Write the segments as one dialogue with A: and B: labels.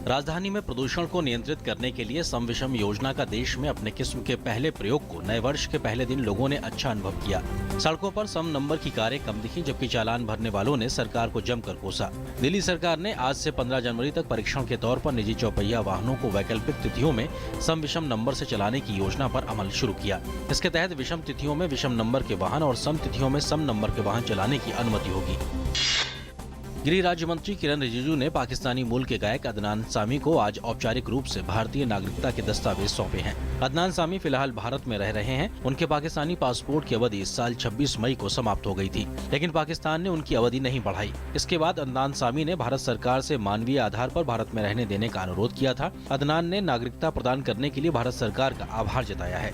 A: राजधानी में प्रदूषण को नियंत्रित करने के लिए सम विषम योजना का देश में अपने किस्म के पहले प्रयोग को नए वर्ष के पहले दिन लोगों ने अच्छा अनुभव किया। सड़कों पर सम नंबर की कारें कम दिखी, जबकि चालान भरने वालों ने सरकार को जमकर कोसा। दिल्ली सरकार ने आज से 15 जनवरी तक परीक्षण के तौर पर निजी चौपहिया वाहनों को वैकल्पिक तिथियों में सम विषम नंबर से चलाने की योजना पर अमल शुरू किया। इसके तहत विषम तिथियों में विषम नंबर के वाहन और सम तिथियों में सम नंबर के वाहन चलाने की अनुमति होगी। गृह राज्य मंत्री किरण रिजिजू ने पाकिस्तानी मूल के गायक अदनान सामी को आज औपचारिक रूप से भारतीय नागरिकता के दस्तावेज सौंपे हैं। अदनान सामी फिलहाल भारत में रह रहे हैं। उनके पाकिस्तानी पासपोर्ट की अवधि इस साल 26 मई को समाप्त हो गई थी, लेकिन पाकिस्तान ने उनकी अवधि नहीं बढ़ाई। इसके बाद अदनान सामी ने भारत सरकार से मानवीय आधार पर भारत में रहने देने का अनुरोध किया था। अदनान ने नागरिकता प्रदान करने के लिए भारत सरकार का आभार जताया है।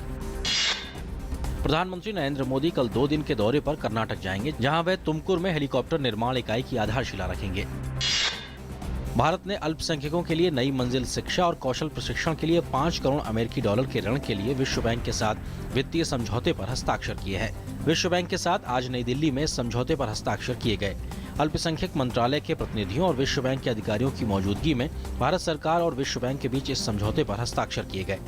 A: प्रधानमंत्री नरेंद्र मोदी कल 2 दिन के दौरे पर कर्नाटक जाएंगे, जहां वे तुमकुर में हेलीकॉप्टर निर्माण इकाई की आधारशिला रखेंगे। भारत ने अल्पसंख्यकों के लिए नई मंजिल शिक्षा और कौशल प्रशिक्षण के लिए 5 करोड़ अमेरिकी डॉलर के ऋण के लिए विश्व बैंक के साथ वित्तीय समझौते पर हस्ताक्षर किए हैं। विश्व बैंक के साथ आज नई दिल्ली में समझौते पर हस्ताक्षर किए गए। अल्पसंख्यक मंत्रालय के प्रतिनिधियों और विश्व बैंक के अधिकारियों की मौजूदगी में भारत सरकार और विश्व बैंक के बीच इस समझौते पर हस्ताक्षर किए गए।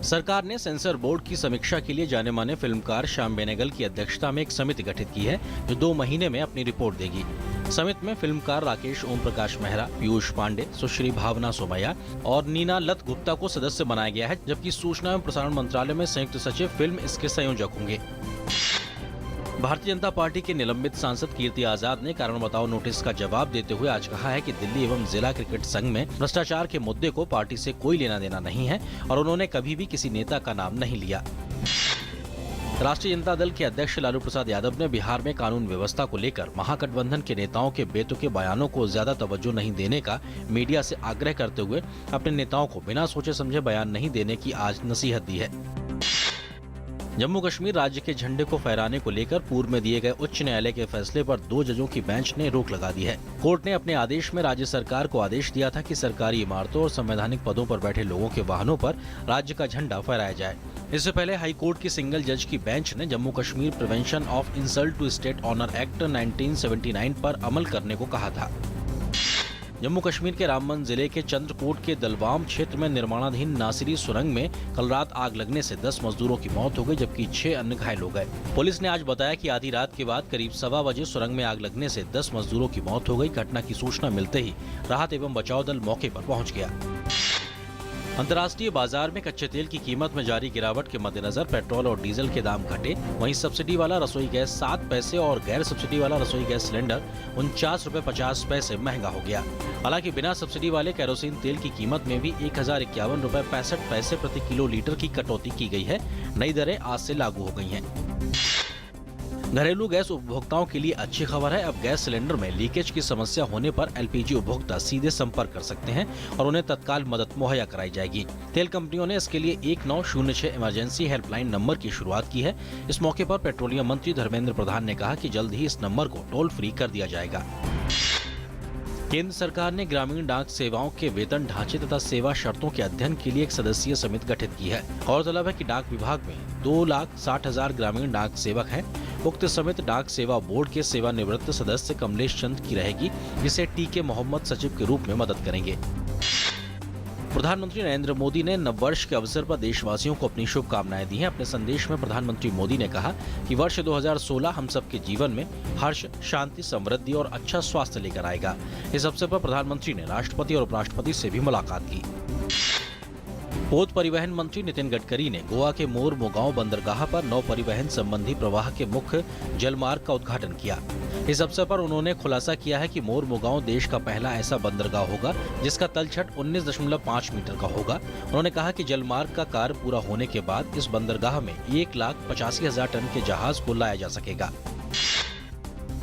A: सरकार ने सेंसर बोर्ड की समीक्षा के लिए जाने माने फिल्मकार श्याम बेनेगल की अध्यक्षता में एक समिति गठित की है, जो 2 महीने में अपनी रिपोर्ट देगी। समिति में फिल्मकार राकेश ओम प्रकाश मेहरा, पीयूष पांडे, सुश्री भावना सोमैया और नीना लत गुप्ता को सदस्य बनाया गया है, जबकि सूचना एवं प्रसारण मंत्रालय में संयुक्त सचिव फिल्म इसके संयोजक होंगे। भारतीय जनता पार्टी के निलंबित सांसद कीर्ति आजाद ने कारण बताओ नोटिस का जवाब देते हुए आज कहा है कि दिल्ली एवं जिला क्रिकेट संघ में भ्रष्टाचार के मुद्दे को पार्टी से कोई लेना देना नहीं है और उन्होंने कभी भी किसी नेता का नाम नहीं लिया। राष्ट्रीय जनता दल के अध्यक्ष लालू प्रसाद यादव ने बिहार में कानून व्यवस्था को लेकर महागठबंधन के नेताओं के बेतुके बयानों को ज्यादा तवज्जो नहीं देने का मीडिया से आग्रह करते हुए अपने नेताओं को बिना सोचे समझे बयान नहीं देने की आज नसीहत दी है। जम्मू कश्मीर राज्य के झंडे को फहराने को लेकर पूर्व में दिए गए उच्च न्यायालय के फैसले पर 2 जजों की बेंच ने रोक लगा दी है। कोर्ट ने अपने आदेश में राज्य सरकार को आदेश दिया था कि सरकारी इमारतों और संवैधानिक पदों पर बैठे लोगों के वाहनों पर राज्य का झंडा फहराया जाए। इससे पहले हाईकोर्ट की सिंगल जज की बेंच ने Jammu Kashmir prevention of insult to state honour act 1979 पर अमल करने को कहा था। जम्मू कश्मीर के रामबन जिले के चंद्रकोट के दलवाम क्षेत्र में निर्माणाधीन नासिरी सुरंग में कल रात आग लगने से 10 मजदूरों की मौत हो गई, जबकि 6 अन्य घायल हो गए। पुलिस ने आज बताया कि आधी रात के बाद करीब 1:15 बजे सुरंग में आग लगने से 10 मजदूरों की मौत हो गई। घटना की सूचना मिलते ही राहत एवं बचाव दल मौके पर पहुंच गया। अंतर्राष्ट्रीय बाजार में कच्चे तेल की कीमत में जारी गिरावट के मद्देनजर पेट्रोल और डीजल के दाम घटे। वहीं सब्सिडी वाला रसोई गैस 7 पैसे और गैर सब्सिडी वाला रसोई गैस सिलेंडर 49 रुपए 50 पैसे महंगा हो गया। हालांकि बिना सब्सिडी वाले केरोसिन तेल की कीमत में भी 1051 रुपए 65 पैसे प्रति किलो लीटर की कटौती की गई है। नई दरें आज से लागू हो गई हैं। घरेलू गैस उपभोक्ताओं के लिए अच्छी खबर है। अब गैस सिलेंडर में लीकेज की समस्या होने पर एलपीजी उपभोक्ता सीधे संपर्क कर सकते हैं और उन्हें तत्काल मदद मुहैया कराई जाएगी। तेल कंपनियों ने इसके लिए 1906 इमरजेंसी हेल्पलाइन नंबर की शुरुआत की है। इस मौके पर पेट्रोलियम मंत्री धर्मेंद्र प्रधान ने कहा कि जल्द ही इस नंबर को टोल फ्री कर दिया जाएगा। केंद्र सरकार ने ग्रामीण डाक सेवाओं के वेतन ढांचे तथा सेवा शर्तों के अध्ययन के लिए एक सदस्यीय समिति गठित की है। गौरतलब है कि डाक विभाग में 2,60,000 ग्रामीण डाक सेवक हैं। उक्त समिति डाक सेवा बोर्ड के सेवानिवृत्त सदस्य कमलेश चंद की रहेगी, जिसे टीके मोहम्मद सचिव के रूप में मदद करेंगे। प्रधानमंत्री नरेंद्र मोदी ने नववर्ष के अवसर पर देशवासियों को अपनी शुभकामनाएं दी हैं। अपने संदेश में प्रधानमंत्री मोदी ने कहा कि वर्ष 2016 हम सबके जीवन में हर्ष, शांति, समृद्धि और अच्छा स्वास्थ्य लेकर आएगा। इस अवसर पर प्रधानमंत्री ने राष्ट्रपति और उपराष्ट्रपति से भी मुलाकात की। पोत परिवहन मंत्री नितिन गडकरी ने गोवा के मोर मुगांव बंदरगाह पर नौ परिवहन संबंधी प्रवाह के मुख्य जलमार्ग का उद्घाटन किया। इस अवसर पर उन्होंने खुलासा किया है कि मोर मुगांव देश का पहला ऐसा बंदरगाह होगा जिसका तलछट 19.5 मीटर का होगा। उन्होंने कहा कि जलमार्ग का कार्य पूरा होने के बाद इस बंदरगाह में 1,85,000 टन के जहाज को लाया जा सकेगा।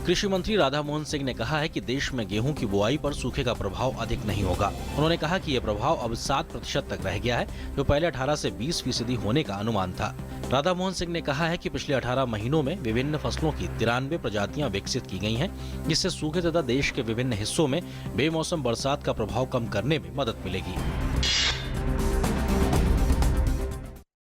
A: कृषि मंत्री राधा मोहन सिंह ने कहा है कि देश में गेहूं की बुआई पर सूखे का प्रभाव अधिक नहीं होगा। उन्होंने कहा कि यह प्रभाव अब 7% तक रह गया है, जो पहले 18 से 20% होने का अनुमान था। राधा मोहन सिंह ने कहा है कि पिछले 18 महीनों में विभिन्न फसलों की 93 प्रजातियां विकसित की गई हैं, जिससे सूखे तथा देश के विभिन्न हिस्सों में बेमौसम बरसात का प्रभाव कम करने में मदद मिलेगी।